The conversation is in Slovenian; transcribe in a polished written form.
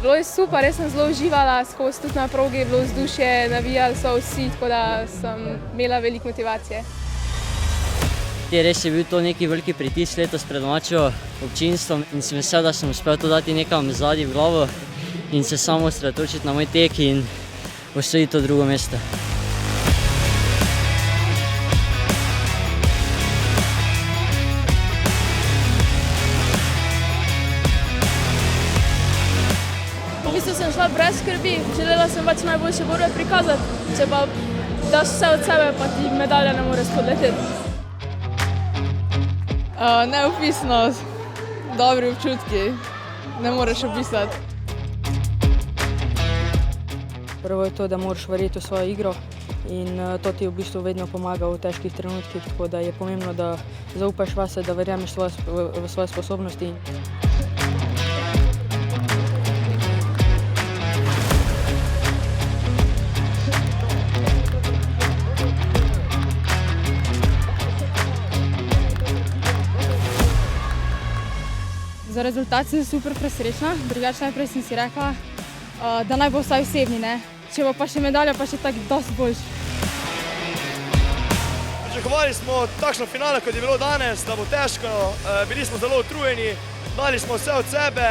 Bilo je super, jaz sem zelo uživala, skozi tudi na progi je bilo vzdušje, navijali so vsi, tako da sem imela veliko motivacije. Res je bil to neki veliki pritisk letos pred domačo občinstvom in sem vesel, da sem uspel to dati nekam zadnji v glavo in se samo osredotočiti na moj tek in osvojiti to drugo mesto. V bistvu sem šla brez skrbi, želela sem pač najboljše borbe prikazati, če pa daš vse od sebe, pa ti medalja ne more spodleteti. Neopisno, dobri občutki, ne moreš opisati. Prvo je to, da moraš verjeti v svojo igro in to ti v bistvu vedno pomaga v težkih trenutkih, tako da je pomembno, da zaupaš vase, da verjameš v svoje sposobnosti. Za rezultat sem super presrečna, drugače najprej sem si rekla, da naj bo vsaj osebni, ne? Če bo pa še medalja, pa še tako dosti boljši. Pričakovali smo takšno finale, kot je bilo danes, da bo težko, bili smo zelo utrujeni, dali smo vse od sebe.